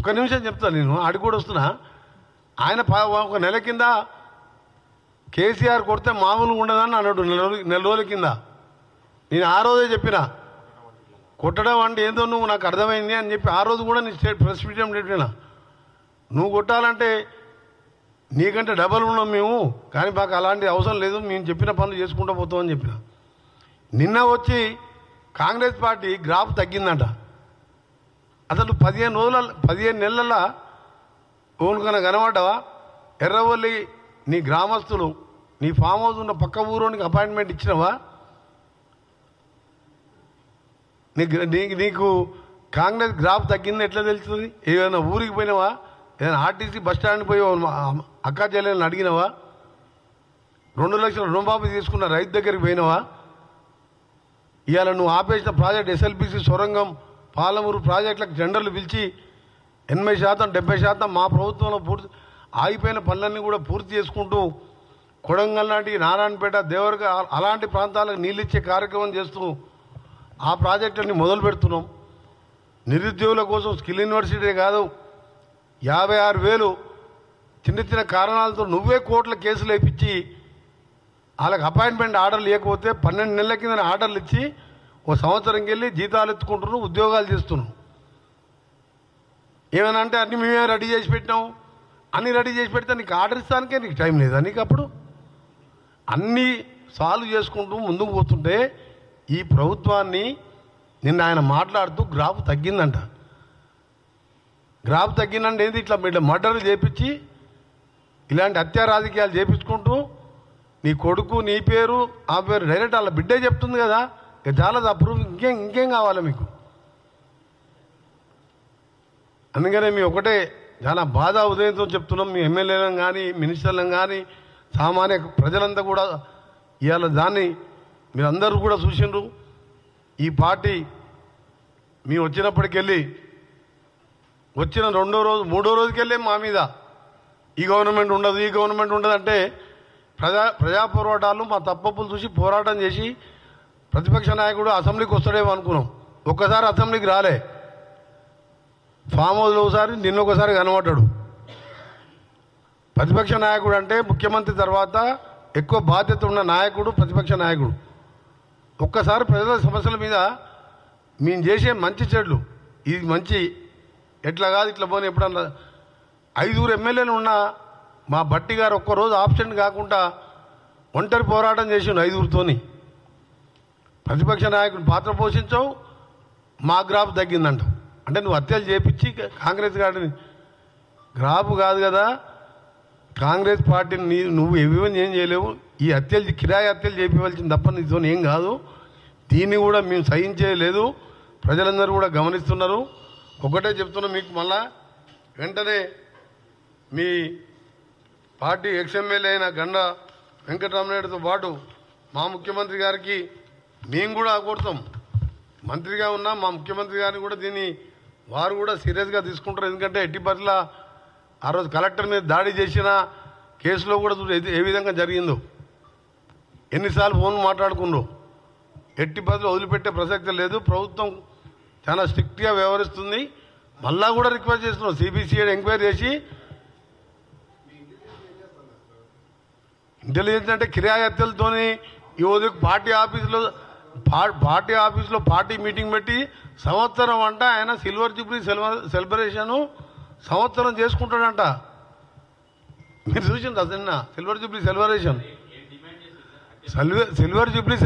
ఒక్క నిమిషం చెప్తాను, నేను ఆడికి కూడా వస్తున్నా. ఆయన ఒక నెల కింద కేసీఆర్ కొడితే మామూలుగా ఉండదని అన్నాడు. నెల రోజుల కింద నేను ఆ రోజే చెప్పిన, కొట్టడం అంటే ఏందో నువ్వు నాకు అర్థమైంది అని చెప్పి ఆ రోజు కూడా నేను ప్రెస్ మీట్ చెప్పినా, నువ్వు కొట్టాలంటే నీకంటే డబల్ ఉన్నాం మేము, కానీ మాకు అలాంటి అవసరం లేదు, మేము చెప్పిన పనులు చేసుకుంటూ పోతామని చెప్పిన. నిన్న వచ్చి కాంగ్రెస్ పార్టీ గ్రాఫ్ తగ్గిందంట. అసలు 15 నెలల ఓనుకన్నా కనబడ్డావా? ఎర్రవల్లి నీ గ్రామస్తులు నీ ఫామ్ హౌస్ ఉన్న పక్క ఊరోనికి అపాయింట్మెంట్ ఇచ్చినవా? నీకు కాంగ్రెస్ గ్రాఫ్ తగ్గింది ఎట్లా తెలుస్తుంది? ఏదైనా ఊరికి పోయినావా? ఏదైనా ఆర్టీసీ బస్ స్టాండ్ పోయి అక్కా చెల్లెలను అడిగినావా? 2 లక్షల రుణమాఫీ తీసుకున్న రైతు దగ్గరికి పోయినావా? ఇవాళ నువ్వు ఆపేసిన ప్రాజెక్ట్ ఎస్ఎల్బిసి సొరంగం పాలమూరు ప్రాజెక్టులకు టెండర్లు పిలిచి 80% 70% మా ప్రభుత్వంలో పూర్తి ఆగిపోయిన పనులన్నీ కూడా పూర్తి చేసుకుంటూ కొడంగల్ లాంటి నారాయణపేట దేవరగ అలాంటి ప్రాంతాలకు నీళ్ళు ఇచ్చే కార్యక్రమం చేస్తూ ఆ ప్రాజెక్టుని మొదలు పెడుతున్నాం. నిరుద్యోగుల కోసం స్కిల్ యూనివర్సిటీ కాదు, 56,000 చిన్న చిన్న కారణాలతో నువ్వే కోట్ల కేసులు వేయించి వాళ్ళకి అపాయింట్మెంట్ ఆర్డర్లు ఇవ్వకపోతే 12 నెలల కింద ఆర్డర్లు ఇచ్చి 1 సంవత్సరంకి వెళ్ళి జీతాలు ఎత్తుకుంటున్నావు, ఉద్యోగాలు చేస్తున్నావు. ఏమైనా అంటే అన్నీ మేమే రెడీ చేసి పెట్టినాం, అన్నీ రెడీ చేసి పెడితే నీకు ఆర్డర్ ఇస్తానికే నీకు టైం లేదా? నీకు అప్పుడు అన్నీ సాల్వ్ చేసుకుంటూ ముందుకు పోతుంటే ఈ ప్రభుత్వాన్ని నిన్న ఆయన మాట్లాడుతూ గ్రాఫ్ తగ్గిందంట. గ్రాఫ్ తగ్గిందంటే ఏంది? ఇట్లా మర్డర్లు చేపించి ఇలాంటి హత్యా రాజకీయాలు చేపించుకుంటూ నీ కొడుకు నీ పేరు ఆ పేరు డైరెక్ట్ వాళ్ళ బిడ్డే చెప్తుంది కదా, ఇక చాలా అప్రూవ్. ఇంకేం కావాలి మీకు? అందుకనే మీ ఒకటే చాలా బాధ ఉదయంతో చెప్తున్నాం. మీ ఎమ్మెల్యేలను కానీ మినిస్టర్లను కానీ సామాన్య ప్రజలంతా కూడా ఇవాళ దాన్ని మీరందరూ కూడా చూసిండ్రు. ఈ పార్టీ మేము వచ్చినప్పటికెళ్ళి వచ్చిన 2వ రోజు 3వ రోజుకెళ్ళి మా మీద ఈ గవర్నమెంట్ ఉండదు ఈ గవర్నమెంట్ ఉండదు అంటే ప్రజా పోరాటాలు మా తప్పప్పులు చూసి పోరాటం చేసి ప్రతిపక్ష నాయకుడు అసెంబ్లీకి వస్తాడేమో అనుకున్నాం. ఒక్కసారి అసెంబ్లీకి రాలే, ఫామ్ హౌస్లో ఒకసారి నిన్న ఒకసారి కనబడ్డాడు. ప్రతిపక్ష నాయకుడు అంటే ముఖ్యమంత్రి తర్వాత ఎక్కువ బాధ్యత ఉన్న నాయకుడు ప్రతిపక్ష నాయకుడు. ఒక్కసారి ప్రజల సమస్యల మీద మేము చేసే మంచి చెడ్లు ఇది మంచి ఎట్లా కాదు ఇట్లా పోనీ ఎప్పుడన్నా 5 ఎమ్మెల్యేలు ఉన్న మా బట్టి గారు ఒక్కరోజు ఆబ్సెంట్ కాకుండా ఒంటరి పోరాటం చేసిండు 5తోని. ప్రతిపక్ష నాయకుడు పాత్ర పోషించావు, మా గ్రాఫ్ తగ్గిందంట. అంటే నువ్వు హత్యలు చేపించి కాంగ్రెస్ గారిని గ్రాఫ్ కాదు కదా, కాంగ్రెస్ పార్టీని నువ్వు ఏమేమి ఏం చేయలేవు. ఈ హత్యలు కిరాయి హత్యలు చేపించవలసింది తప్ప నీతో ఏం కాదు. దీన్ని కూడా మేము సహించేయలేదు. ప్రజలందరూ కూడా గమనిస్తున్నారు. ఒకటే చెప్తున్నా మీకు, మళ్ళా వెంటనే మీ పార్టీ ఎక్స్ఎమ్మెల్యే అయిన గండ వెంకటరామనాయుడుతో పాటు మా ముఖ్యమంత్రి గారికి మేము కూడా కోరుతాం. మంత్రిగా ఉన్నా మా ముఖ్యమంత్రి గారిని కూడా దీన్ని వారు కూడా సీరియస్గా తీసుకుంటారు. ఎందుకంటే ఎట్టి పరిస్థితుల ఆ రోజు కలెక్టర్ మీద దాడి చేసిన కేసులో కూడా ఏ విధంగా జరిగిందో, ఎన్నిసార్లు ఫోన్ మాట్లాడుకుందో, ఎట్టి పరిస్థితులు వదిలిపెట్టే ప్రసక్తి లేదు. ప్రభుత్వం చాలా స్ట్రిక్ట్గా వ్యవహరిస్తుంది. మళ్ళా కూడా రిక్వెస్ట్ చేస్తున్నాం, సిబిసిఐడి ఎంక్వైరీ చేసి ఇంటెలిజెన్స్ అంటే కిరాయి హత్యలతోని ఈ రోజు పార్టీ ఆఫీసులో పార్టీ మీటింగ్ పెట్టి సంవత్సరం అంట ఆయన సిల్వర్ జూబ్లీ సెలబ్రేషను సంవత్సరం చేసుకుంటాడంట. మీరు చూసింది అసన్న సిల్వర్ జూబ్లీ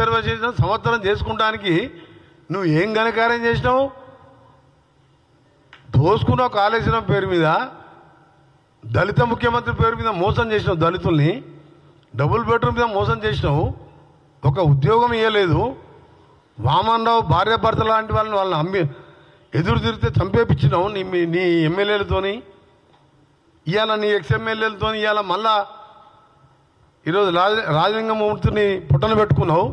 సెలబ్రేషన్ సంవత్సరం చేసుకుంటానికి నువ్వు ఏం ఘనకార్యం చేసినావు? దోసుకున్నావు కాళేశ్వరం పేరు మీద, దళిత ముఖ్యమంత్రి పేరు మీద మోసం చేసినావు, దళితుల్ని డబుల్ బెడ్రూమ్ మీద మోసం చేసినావు, ఒక ఉద్యోగం ఇవ్వలేదు. వామన్ రావు భార్య భర్త లాంటి వాళ్ళని అమ్మి ఎదురు తిరిగితే చంపేపించినావు నీ ఎమ్మెల్యేలతోని, ఇవాళ నీ ఎక్స్ఎమ్మెల్యేలతో. ఇవాళ మళ్ళా ఈరోజు రాజలింగమూర్తిని పుట్టన పెట్టుకున్నావు.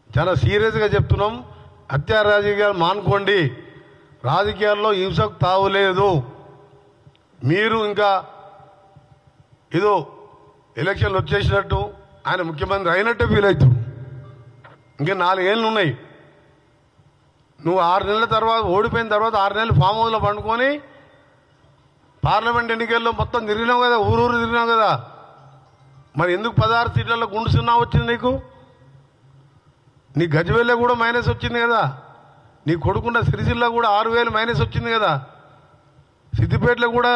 చాలా సీరియస్గా చెప్తున్నాం, హత్యా రాజకీయాలు మానుకోండి. రాజకీయాల్లో హింసకు తావులేదు. మీరు ఇంకా ఏదో ఎలక్షన్లు వచ్చేసినట్టు ఆయన ముఖ్యమంత్రి అయినట్టే ఫీల్ అవుతాం. ఇంకా 4 ఏళ్ళు ఉన్నాయి. నువ్వు 6 నెలల తర్వాత ఓడిపోయిన తర్వాత 6 నెలలు ఫామ్ హౌస్లో పండుకొని పార్లమెంట్ ఎన్నికల్లో మొత్తం తిరిగినావు కదా, ఊరూరు తిరిగినావు కదా, మరి ఎందుకు 16 సీట్లలో గుండు సున్నా వచ్చింది నీకు? నీ గజ్వేల్లో కూడా మైనస్ వచ్చింది కదా, నీ కొడుకున్న సిరిసిల్ల కూడా 6,000 మైనస్ వచ్చింది కదా, సిద్దిపేటలో కూడా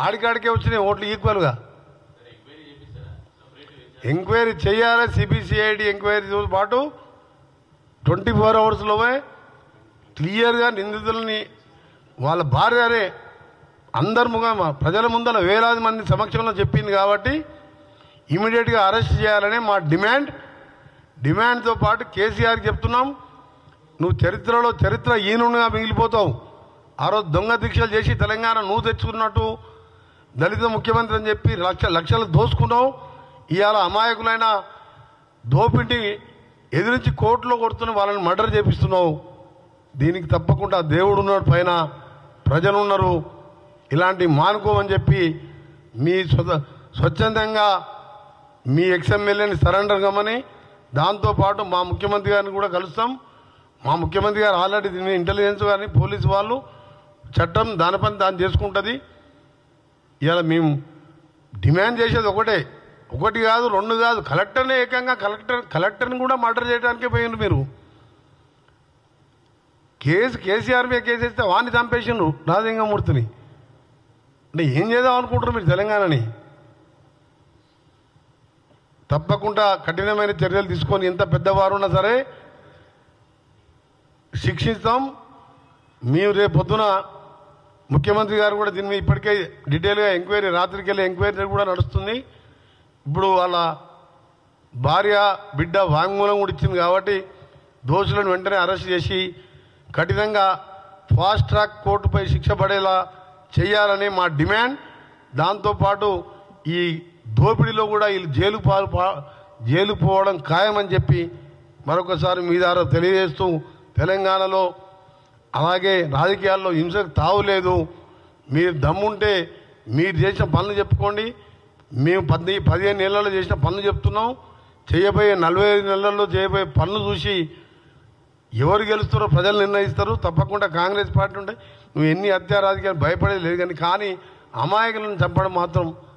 ఆడికాడికే వచ్చినాయి ఓట్లు ఈక్వల్గా. ఎంక్వైరీ చేయాలి, సిబిసిఐడి ఎంక్వైరీతో పాటు 24 అవర్స్లోనే క్లియర్గా నిందితులని వాళ్ళ భార్యనే అందరి ముఖం ప్రజల ముందర వేలాది మంది సమక్షంలో చెప్పింది కాబట్టి ఇమీడియట్గా అరెస్ట్ చేయాలనే మా డిమాండ్తో పాటు కేసీఆర్కి చెప్తున్నాం, నువ్వు చరిత్ర ఈనుగా మిగిలిపోతావు. ఆ రోజు దొంగ దీక్షలు చేసి తెలంగాణ నువ్వు తెచ్చుకున్నట్టు దళిత ముఖ్యమంత్రి అని చెప్పి లక్షలు దోసుకున్నావు. ఇవాళ అమాయకులైన దోపిడి ఎదిరించి కోర్టులో కొడుతున్న వాళ్ళని మర్డర్ చేపిస్తున్నావు. దీనికి తప్పకుండా దేవుడు ఉన్నాడు, పైన ప్రజలు ఉన్నారు, ఇలాంటివి మానుకోమని చెప్పి మీ స్వచ్ఛందంగా మీ ఎక్స్ఎమ్మెల్యేని సరెండర్ కమ్మని, దాంతోపాటు మా ముఖ్యమంత్రి గారిని కూడా కలుస్తాం. మా ముఖ్యమంత్రి గారు ఆల్రెడీ దీన్ని ఇంటెలిజెన్స్ కానీ పోలీసు వాళ్ళు చట్టం దాని పని దాన్ని చేసుకుంటుంది. ఇవాళ మేము డిమాండ్ చేసేది ఒకటి కాదు, 2 కాదు, కలెక్టర్నే ఏకంగా కలెక్టర్ని కూడా మర్డర్ చేయడానికే పోయిండ్రు మీరు. కేసీఆర్ మీద కేసు వేస్తే వాడిని చంపేసిండ్రు రాజలింగమూర్తిని. అంటే ఏం చేద్దాం అనుకుంటారు మీరు తెలంగాణని? తప్పకుండా కఠినమైన చర్యలు తీసుకొని ఎంత పెద్దవారు ఉన్నా సరే శిక్షిస్తాం. మేము రేపు పొద్దున ముఖ్యమంత్రి గారు కూడా దీని మీద ఇప్పటికే డీటెయిల్గా ఎంక్వైరీ, రాత్రికి వెళ్ళి ఎంక్వైరీ కూడా నడుస్తుంది. ఇప్పుడు వాళ్ళ భార్య బిడ్డ వాంగ్మూలం కూడా ఇచ్చింది కాబట్టి దోషులను వెంటనే అరెస్ట్ చేసి కఠినంగా ఫాస్ట్ ట్రాక్ కోర్టుపై శిక్ష పడేలా చేయాలని మా డిమాండ్. దాంతోపాటు ఈ దోపిడీలో కూడా వీళ్ళు జైలు పోవడం ఖాయమని చెప్పి మరొకసారి మీ ద్వారా తెలియజేస్తూ, తెలంగాణలో అలాగే రాజకీయాల్లో హింసకు తావులేదు. మీరు దమ్ముంటే మీరు చేసిన పనులు చెప్పుకోండి. మేము 15 నెలల్లో చేసిన పనులు చెప్తున్నాం. చేయబోయే 45 నెలల్లో చేయబోయే పనులు చూసి ఎవరు గెలుస్తారో ప్రజలు నిర్ణయిస్తారు. తప్పకుండా కాంగ్రెస్ పార్టీ ఉంటే నువ్వు ఎన్ని హత్యా రాజకీయాలు భయపడేది లేదు, కానీ అమాయకులను చంపడం మాత్రం